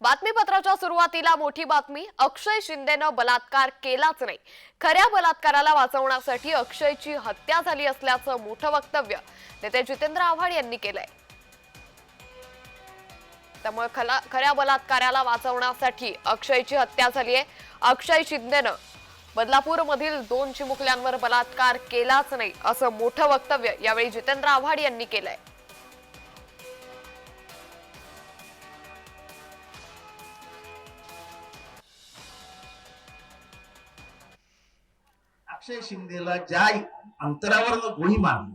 बातमीपत्राच्या सुरुवातीला मोठी बातमी, अक्षय शिंदेनं बलात्कार केलाच नाही. खऱ्या बलात्काराला वाचवण्यासाठी अक्षयची हत्या झाली असल्याचं मोठं वक्तव्य नेते जितेंद्र आव्हाड यांनी केलंय. त्यामुळे खऱ्या बलात्काराला वाचवण्यासाठी अक्षयची हत्या झाली आहे. अक्षय शिंदेनं बदलापूरमधील 2 चिमुकल्यांवर बलात्कार केलाच नाही असं मोठं वक्तव्य यावेळी जितेंद्र आव्हाड यांनी केलंय. अक्षय शिंदेला ज्या अंतरावर गोळी मारली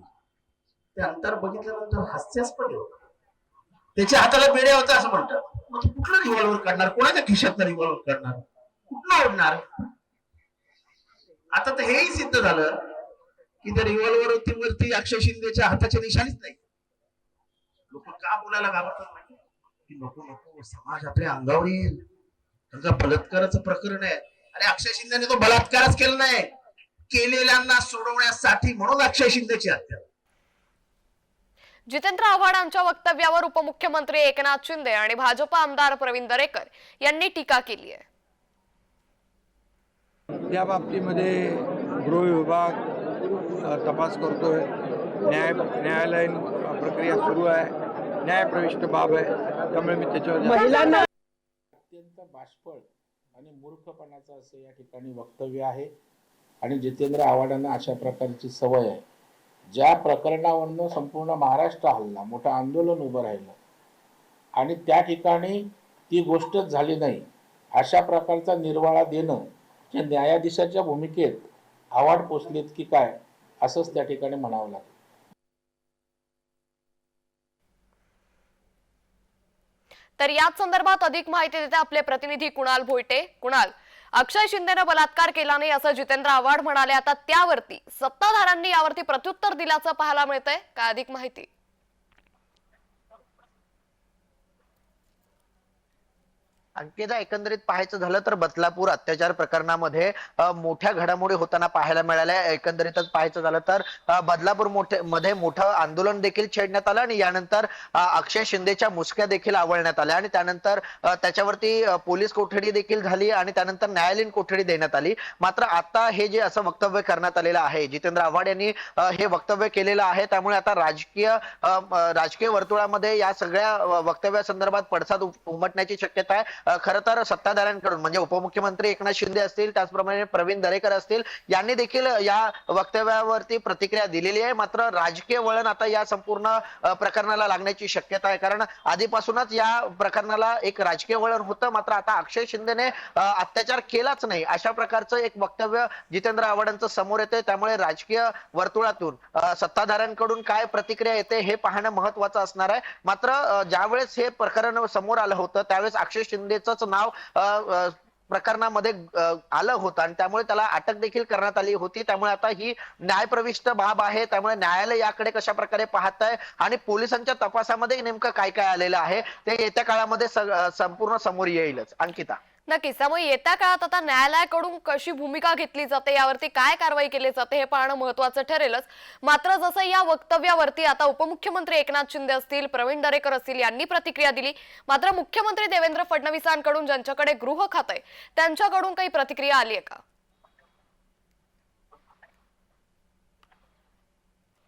ते अंतर बघितल्यानंतर हास्यास्पद होतं. त्याच्या हाताला बेड्या होता असं म्हणतात. मग कुठला रिव्हॉल्वर काढणार, कोणाच्या खिशातला रिव्हॉल्वर काढणार, कुठला ओढणार? आता तर हेही सिद्ध झालं की त्या रिव्हॉल्वर वरती अक्षय शिंदेच्या हाताच्या निशाणीच नाही. लोक का बोलायला घाबरतात नाही की नको नको समाज आपल्या अंगावर येईल, त्यांचा बलात्काराचं प्रकरण आहे. अरे अक्षय शिंदेने तो बलात्कारच केला नाही, केलेल्यांना सोडवण्यासाठी म्हणून अक्षय शिंदेची हत्या. जितेंद्र आव्हाडांच्या वक्तव्यावर उपमुख्यमंत्री एकनाथ शिंदे आणि भाजप आमदार प्रवीण दरेकर यांनी टीका केली आहे. या बाबतीमध्ये गृह विभाग तपास करतोय. न्यायालयीन प्रक्रिया सुरू आहे. न्यायप्रविष्ट बाब आहे, त्यामुळे मी त्याच्यावर अत्यंत बाष्पळ आणि मूर्खपणाचं असं या ठिकाणी वक्तव्य आहे. आणि जितेंद्र आव्हाडांना अशा प्रकारची सवय आहे. ज्या प्रकरणावरनं संपूर्ण महाराष्ट्र हल्ला, मोठं आंदोलन उभं राहिलं आणि त्या ठिकाणी ती गोष्टच झाली नाही, अशा प्रकारचा निर्वाळा देणं जे न्यायाधीशाच्या भूमिकेत आव्हाड पोचलेत की काय असंच त्या ठिकाणी म्हणावं लागेल. तर याच संदर्भात अधिक माहिती देते आपले प्रतिनिधी कुणाल भोईटे. कुणाल, अक्षय शिंदेनं बलात्कार केला नाही असं जितेंद्र आव्हाड म्हणाले. आता त्यावरती सत्ताधाऱ्यांनी यावरती प्रत्युत्तर दिल्याचं पाहायला मिळतंय. काय अधिक माहिती? अंकिता, एकंदरीत पाहायचं झालं तर बदलापूर अत्याचार प्रकरणामध्ये मोठ्या घडामोडी होताना पाहायला मिळाल्या. एकंदरीतच पाहायचं झालं तर बदलापूर मध्ये मोठं आंदोलन देखील छेडण्यात आलं आणि यानंतर अक्षय शिंदेच्या मुसक्या देखील आवळण्यात आल्या आणि त्यानंतर त्याच्यावरती पोलीस कोठडी देखील झाली आणि त्यानंतर न्यायालयीन कोठडी देण्यात आली. मात्र आता हे जे असं वक्तव्य करण्यात आलेलं आहे, जितेंद्र आव्हाड यांनी हे वक्तव्य केलेलं आहे, त्यामुळे आता राजकीय वर्तुळामध्ये या सगळ्या वक्तव्यासंदर्भात पडसाद उमटण्याची शक्यता आहे. खरं तर सत्ताधाऱ्यांकडून म्हणजे उपमुख्यमंत्री एकनाथ शिंदे असतील, त्याचप्रमाणे प्रवीण दरेकर असतील, यांनी देखील या वक्तव्यावरती प्रतिक्रिया दिलेली आहे. मात्र राजकीय वळण आता या संपूर्ण प्रकरणाला लागण्याची शक्यता आहे, कारण आधीपासूनच या प्रकरणाला एक राजकीय वळण होतं. मात्र आता अक्षय शिंदेने अत्याचार केलाच नाही अशा प्रकारचं एक वक्तव्य जितेंद्र आव्हाडांचं समोर येते. त्यामुळे राजकीय वर्तुळातून सत्ताधाऱ्यांकडून काय प्रतिक्रिया येते हे पाहणं महत्वाचं असणार आहे. मात्र ज्यावेळेस हे प्रकरण समोर आलं होतं त्यावेळेस अक्षय शिंदेचंच नाव प्रकरणामध्ये आलं होतं आणि त्यामुळे त्याला अटक देखील करण्यात आली होती. त्यामुळे आता ही न्यायप्रविष्ट बाब आहे. त्यामुळे न्यायालय याकडे कशा प्रकारे पाहत आहे आणि पोलिसांच्या तपासामध्ये नेमकं काय काय आलेलं आहे ते येत्या काळामध्ये संपूर्ण समोर येईलच. अंकिता, नक्कीच. त्यामुळे येत्या काळात आता न्यायालयाकडून कशी भूमिका घेतली जाते, यावरती काय कारवाई केली जाते हे पाहणं महत्वाचं ठरेलच. मात्र जसं या वक्तव्यावरती आता उपमुख्यमंत्री एकनाथ शिंदे असतील, प्रवीण दरेकर असतील यांनी प्रतिक्रिया दिली. मात्र मुख्यमंत्री देवेंद्र फडणवीसांकडून, ज्यांच्याकडे गृह खातं आहे, त्यांच्याकडून काही प्रतिक्रिया आली आहे का?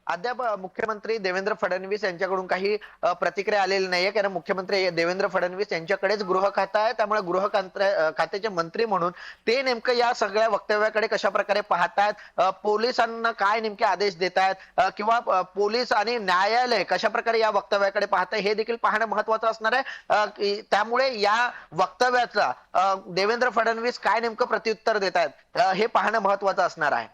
अद्याप मुख्यमंत्री देवेंद्र फडणवीस यांच्याकडून काही प्रतिक्रिया आलेली नाहीये, कारण मुख्यमंत्री देवेंद्र फडणवीस यांच्याकडेच गृह खातं आहे. त्यामुळे गृह खात्याचे मंत्री म्हणून ते नेमकं या सगळ्या वक्तव्याकडे कशा प्रकारे पाहतायत, पोलिसांना काय नेमके आदेश देत आहेत किंवा पोलीस आणि न्यायालय कशा प्रकारे या वक्तव्याकडे पाहत आहे हे देखील पाहणं महत्वाचं असणार आहे. त्यामुळे या वक्तव्याचा देवेंद्र फडणवीस काय नेमकं प्रत्युत्तर देत आहेत हे पाहणं महत्वाचं असणार आहे.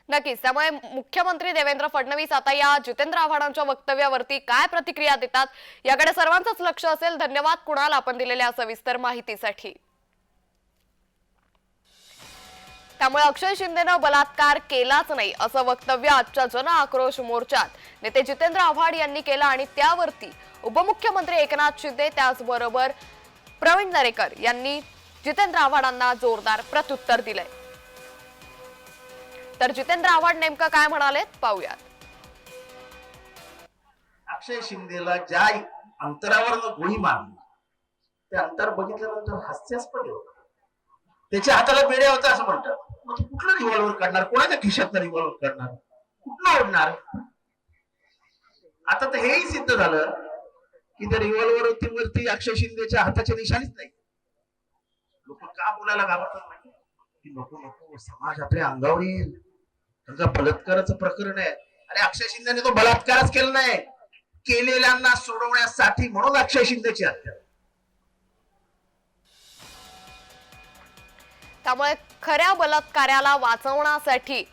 नक्कीच. त्यामुळे मुख्यमंत्री देवेंद्र फडणवीस आता या जितेंद्र आव्हाडांच्या वक्तव्यावरती काय प्रतिक्रिया देतात याकडे सर्वांचंच लक्ष असेल. धन्यवाद कुणाल, आपण दिलेल्या सविस्तर माहितीसाठी. त्यामुळे अक्षय शिंदेनं बलात्कार केलाच नाही असं वक्तव्य आजच्या जन आक्रोश मोर्चात नेते जितेंद्र आव्हाड यांनी केलं आणि त्यावरती उपमुख्यमंत्री एकनाथ शिंदे त्याचबरोबर प्रवीण दरेकर यांनी जितेंद्र आव्हाडांना जोरदार प्रत्युत्तर दिलंय. तर जितेंद्र आव्हाड नेमकं काय म्हणालेत पाहूयात. अक्षय शिंदेला ज्या अंतरावर गोळी मारली ते अंतर बघितल्यानंतर हास्यास्पद होतं. त्याच्या हाताला बेड्या होता असं म्हणतात. मग तो कुठला रिव्हॉल्वर काढणार, कोणाच्या खिशातला रिव्हॉल्वर काढणार, कुठला ओढणार? आता तर हेही सिद्ध झालं की त्या रिव्हॉल्वर वरती अक्षय शिंदेच्या हाताच्या निशाणीच नाही. लोक का बोलायला घाबरतात नाही की नको नको समाज आपल्या अंगावर येईल, त्यांचा बलात्काराचं प्रकरण आहे. अरे अक्षय शिंदेने तो बलात्कारच केला नाही, केलेल्यांना सोडवण्यासाठी म्हणून अक्षय शिंदेची हत्या. त्यामुळे खऱ्या बलात्काराला वाचवण्यासाठी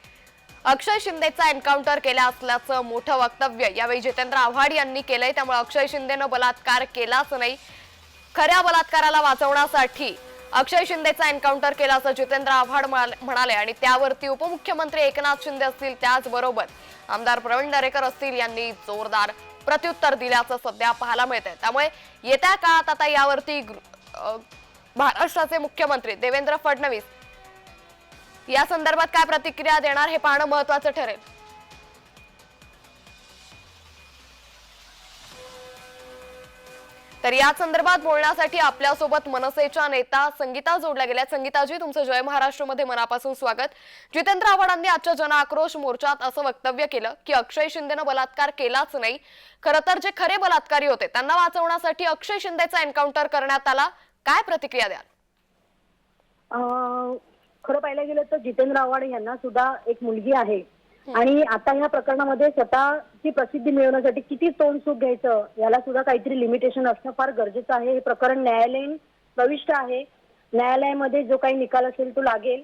अक्षय शिंदेचा एन्काउंटर केला असल्याचं मोठं वक्तव्य यावेळी जितेंद्र आव्हाड यांनी केलंय. त्यामुळे अक्षय शिंदेनं बलात्कार केलाच नाही, खऱ्या बलात्काराला वाचवण्यासाठी अक्षय शिंदेचा एन्काउंटर केला असं जितेंद्र आव्हाड म्हणाले. आणि त्यावरती उपमुख्यमंत्री एकनाथ शिंदे असतील, त्याचबरोबर आमदार प्रवीण दरेकर असतील यांनी जोरदार प्रत्युत्तर दिल्याचं सध्या पाहायला मिळतंय. त्यामुळे येत्या काळात आता यावरती महाराष्ट्राचे मुख्यमंत्री देवेंद्र फडणवीस या संदर्भात काय प्रतिक्रिया देणार हे पाहणं महत्त्वाचं ठरेल. तर या संदर्भात बोलण्यासाठी आपल्यासोबत मनसेच्या नेता संगीता जोडल्या गेल्या. संगीताजी, तुमचं जय महाराष्ट्रमध्ये मनापासून स्वागत. जितेंद्र आव्हाडांनी आजच्या जनआक्रोश मोर्चात असं वक्तव्य केलं की अक्षय शिंदेनं बलात्कार केलाच नाही, खरं तर जे खरे बलात्कारी होते त्यांना वाचवण्यासाठी अक्षय शिंदेचा एन्काउंटर करण्यात आला. काय प्रतिक्रिया द्याल? खरं पाहायला गेलं तर जितेंद्र आव्हाड यांना सुद्धा एक मुलगी आहे आणि आता ह्या प्रकरणामध्ये स्वतःची प्रसिद्धी मिळवण्यासाठी किती तोंडसूक घ्यायचं याला सुद्धा काहीतरी लिमिटेशन असणं फार गरजेचं आहे. हे प्रकरण न्यायालयीन प्रविष्ट आहे, न्यायालयामध्ये जो काही निकाल असेल तो लागेल.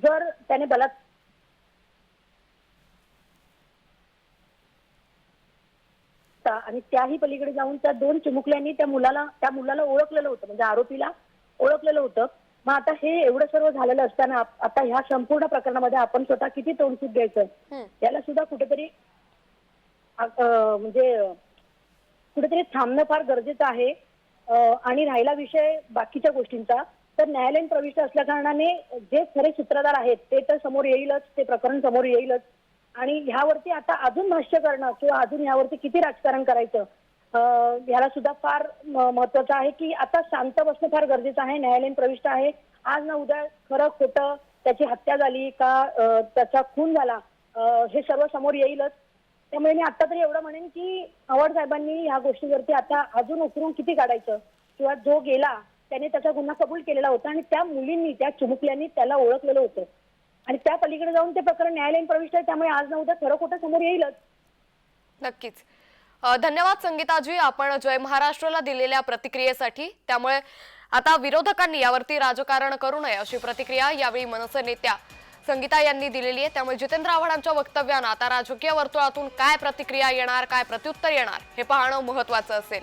जर त्याने आणि त्याही पलीकडे जाऊन त्या दोन चिमुकल्यांनी त्या मुलाला ओळखलेलं होतं, म्हणजे आरोपीला ओळखलेलं होतं. मग आता हे एवढं सर्व झालेलं असताना आता ह्या संपूर्ण प्रकरणामध्ये आपण स्वतः किती तोंडसूक द्यायचं याला सुद्धा कुठेतरी म्हणजे कुठेतरी थांबणं फार गरजेचं आहे. आणि राहिला विषय बाकीच्या गोष्टींचा, तर न्यायालयीन प्रविष्ट असल्या कारणाने जे खरे सूत्रधार आहेत ते तर समोर येईलच, ते प्रकरण समोर येईलच. आणि ह्यावरती आता अजून भाष्य करणं किंवा अजून यावरती किती राजकारण करायचं याला सुद्धा फार महत्वाचं आहे की आता शांत बसणं फार गरजेचं आहे. न्यायालयीन प्रविष्ट आहे, आज ना उद्या खरं खोटं, त्याची हत्या झाली का त्याचा खून झाला हे सर्व समोर येईलच. त्यामुळे मी आता तरी एवढं म्हणेन की आव्हाड साहेबांनी ह्या गोष्टीवरती आता अजून उकरून किती काढायचं, किंवा जो गेला त्याने त्याचा गुन्हा कबूल केलेला होता आणि त्या मुलींनी, त्या चिमुकल्यांनी त्याला ओळखलेलं होतं आणि त्या पलीकडे जाऊन ते प्रकरण न्यायालयीन प्रविष्ट आहे. त्यामुळे आज ना उद्या खरं खोटं समोर येईलच. नक्कीच. धन्यवाद संगीताजी, आपण जय महाराष्ट्राला दिलेल्या प्रतिक्रियेसाठी. त्यामुळे आता विरोधकांनी यावरती राजकारण करू नये अशी प्रतिक्रिया यावेळी मनसे नेत्या संगीता यांनी दिलेली आहे. त्यामुळे जितेंद्र आव्हाडांच्या वक्तव्यानं आता राजकीय वर्तुळातून काय प्रतिक्रिया येणार, काय प्रत्युत्तर येणार हे पाहणं महत्त्वाचं असेल.